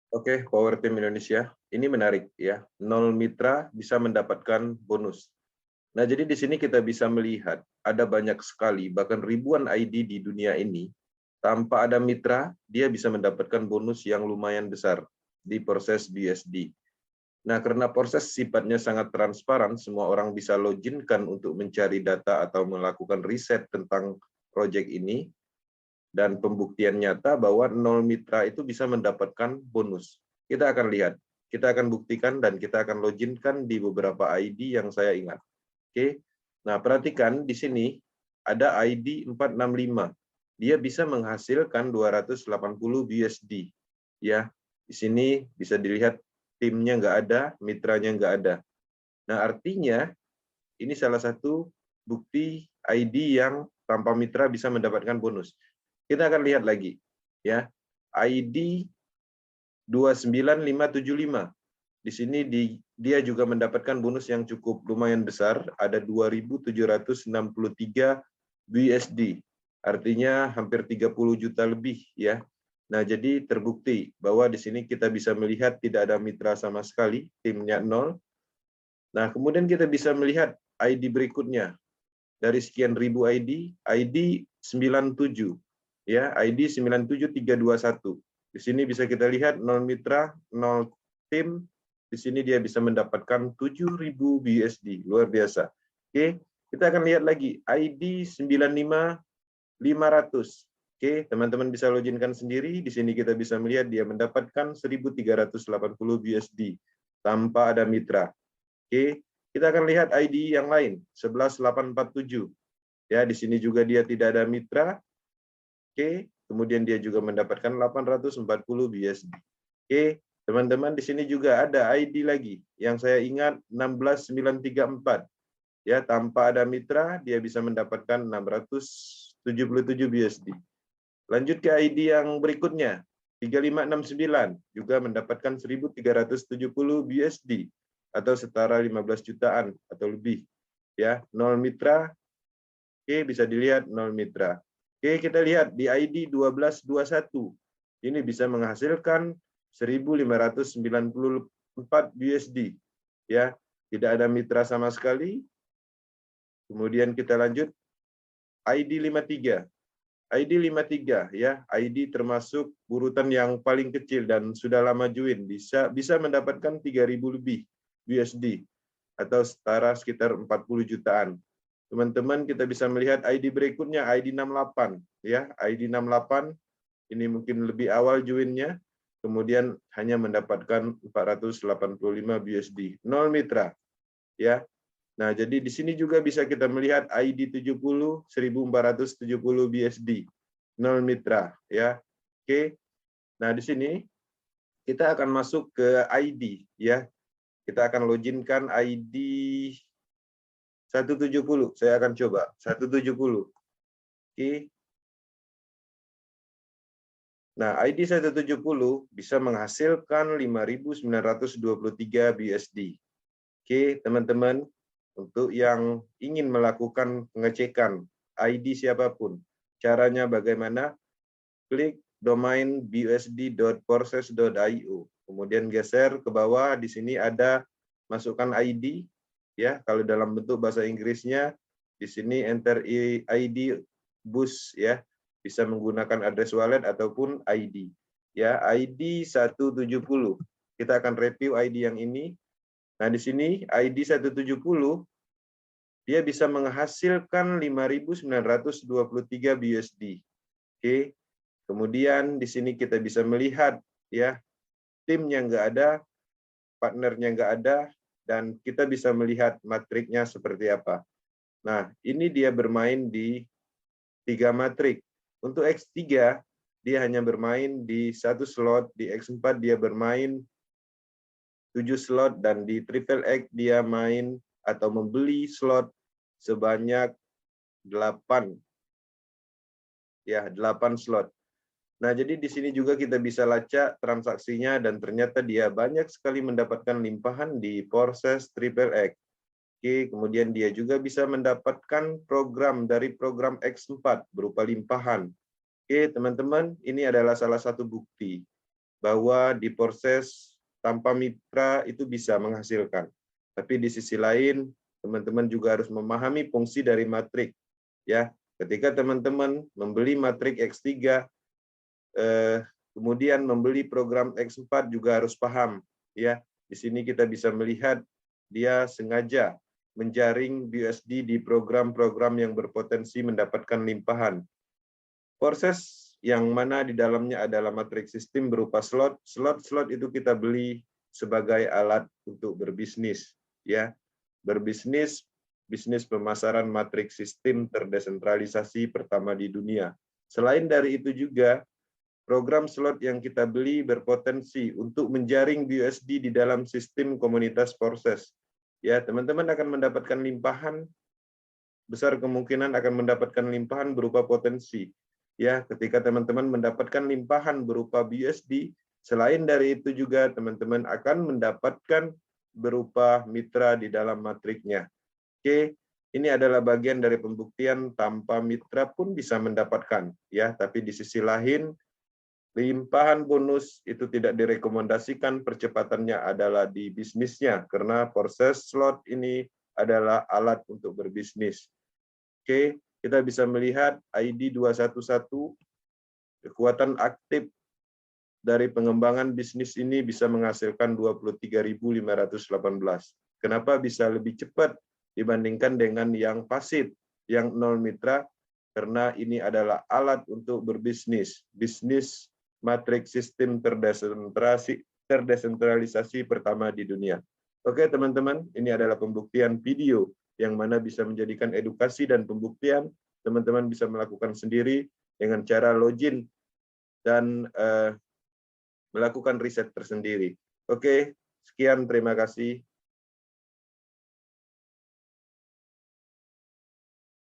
Oke, Power Team Indonesia. Ini menarik ya. 0 mitra bisa mendapatkan bonus. Nah, jadi di sini kita bisa melihat ada banyak sekali, bahkan ribuan ID di dunia ini. Tanpa ada mitra, dia bisa mendapatkan bonus yang lumayan besar di proses BUSD. Nah, karena proses sifatnya sangat transparan, semua orang bisa loginkan untuk mencari data atau melakukan riset tentang proyek ini, dan pembuktian nyata bahwa 0 mitra itu bisa mendapatkan bonus. Kita akan lihat, kita akan buktikan dan kita akan loginkan di beberapa ID yang saya ingat. Oke. Nah, perhatikan di sini ada ID 465. Dia bisa menghasilkan 280 BUSD. Ya, di sini bisa dilihat timnya nggak ada, mitranya nggak ada. Nah, artinya ini salah satu bukti ID yang tanpa mitra bisa mendapatkan bonus. Kita akan lihat lagi, ya. ID 29575. Di sini dia juga mendapatkan bonus yang cukup lumayan besar, ada 2.763 BUSD. Artinya hampir 30 juta lebih ya. Nah, jadi terbukti bahwa di sini kita bisa melihat tidak ada mitra sama sekali, timnya 0. Nah, kemudian kita bisa melihat ID berikutnya. Dari sekian ribu ID 97 ya, ID 97321. Di sini bisa kita lihat 0 mitra, 0 tim. Di sini dia bisa mendapatkan 7.000 BUSD, luar biasa. Oke, kita akan lihat lagi ID 95500. Oke, teman-teman bisa loginkan sendiri. Di sini kita bisa melihat dia mendapatkan 1.380 BUSD tanpa ada mitra. Oke, kita akan lihat ID yang lain, 11847. Ya, di sini juga dia tidak ada mitra. Oke, kemudian dia juga mendapatkan 840 BUSD. Oke, teman-teman di sini juga ada ID lagi yang saya ingat 16934. Ya, tanpa ada mitra dia bisa mendapatkan 677 BUSD. Lanjut ke ID yang berikutnya, 3569 juga mendapatkan 1.370 BUSD atau setara 15 jutaan atau lebih. Ya, 0 mitra. Oke, bisa dilihat 0 mitra. Oke, kita lihat di ID 1221. Ini bisa menghasilkan 1.594 BUSD. Ya, tidak ada mitra sama sekali. Kemudian kita lanjut ID 53. ID 53 ya, ID termasuk urutan yang paling kecil dan sudah lama join, bisa mendapatkan 3.000 lebih USD atau setara sekitar 40 jutaan. Teman-teman kita bisa melihat ID berikutnya ID 68 ya, ID 68 ini mungkin lebih awal joinnya, kemudian hanya mendapatkan 485 USD, 0 mitra ya. Nah, jadi di sini juga bisa kita melihat ID 70 1470 BSD 0 mitra ya. Oke. Nah, di sini kita akan masuk ke ID ya. Kita akan loginkan ID 170. Saya akan coba 170. Oke. Nah, ID 170 bisa menghasilkan 5.923 BSD. Oke, teman-teman, untuk yang ingin melakukan pengecekan ID siapapun, caranya bagaimana? Klik domain busd.porses.io, kemudian geser ke bawah, di sini ada masukkan ID, ya. Kalau dalam bentuk bahasa Inggrisnya, di sini enter ID bus, ya. Bisa menggunakan address wallet ataupun ID, ya. ID 170. Kita akan review ID yang ini. Nah, di sini ID 170 dia bisa menghasilkan 5.923 BUSD. Oke. Kemudian di sini kita bisa melihat ya, timnya nggak ada, partnernya nggak ada, dan kita bisa melihat matriknya seperti apa. Nah, ini dia bermain di 3 matrik. Untuk X3 dia hanya bermain di 1 slot, di X4 dia bermain 7 slot, dan di Triple X dia main atau membeli slot sebanyak 8. Ya, 8 slot. Nah, jadi di sini juga kita bisa lacak transaksinya dan ternyata dia banyak sekali mendapatkan limpahan di Porses Triple X. Oke, kemudian dia juga bisa mendapatkan program dari program X4 berupa limpahan. Oke, teman-teman, ini adalah salah satu bukti bahwa di proses tanpa mitra itu bisa menghasilkan. Tapi di sisi lain, teman-teman juga harus memahami fungsi dari matrik. Ya, ketika teman-teman membeli matrik X3, kemudian membeli program X4 juga harus paham. Ya, di sini kita bisa melihat dia sengaja menjaring BUSD di program-program yang berpotensi mendapatkan limpahan. Proses yang mana di dalamnya adalah matriks sistem berupa slot. Slot-slot itu kita beli sebagai alat untuk berbisnis, ya. Berbisnis, bisnis pemasaran matriks sistem terdesentralisasi pertama di dunia. Selain dari itu juga, program slot yang kita beli berpotensi untuk menjaring BUSD di dalam sistem komunitas proses. Ya, teman-teman akan mendapatkan limpahan, besar kemungkinan akan mendapatkan limpahan berupa potensi. Ya, ketika teman-teman mendapatkan limpahan berupa BUSD, selain dari itu juga teman-teman akan mendapatkan berupa mitra di dalam matriknya. Oke, ini adalah bagian dari pembuktian tanpa mitra pun bisa mendapatkan, ya. Tapi di sisi lain, limpahan bonus itu tidak direkomendasikan, percepatannya adalah di bisnisnya karena proses slot ini adalah alat untuk berbisnis. Oke, kita bisa melihat ID 211, kekuatan aktif dari pengembangan bisnis ini bisa menghasilkan 23.518. Kenapa bisa lebih cepat dibandingkan dengan yang pasif, yang nol mitra? Karena ini adalah alat untuk berbisnis. Bisnis matriks sistem terdesentralisasi pertama di dunia. Oke teman-teman, ini adalah pembuktian video yang mana bisa menjadikan edukasi dan pembuktian. Teman-teman bisa melakukan sendiri dengan cara login dan melakukan riset tersendiri. Oke, sekian, terima kasih.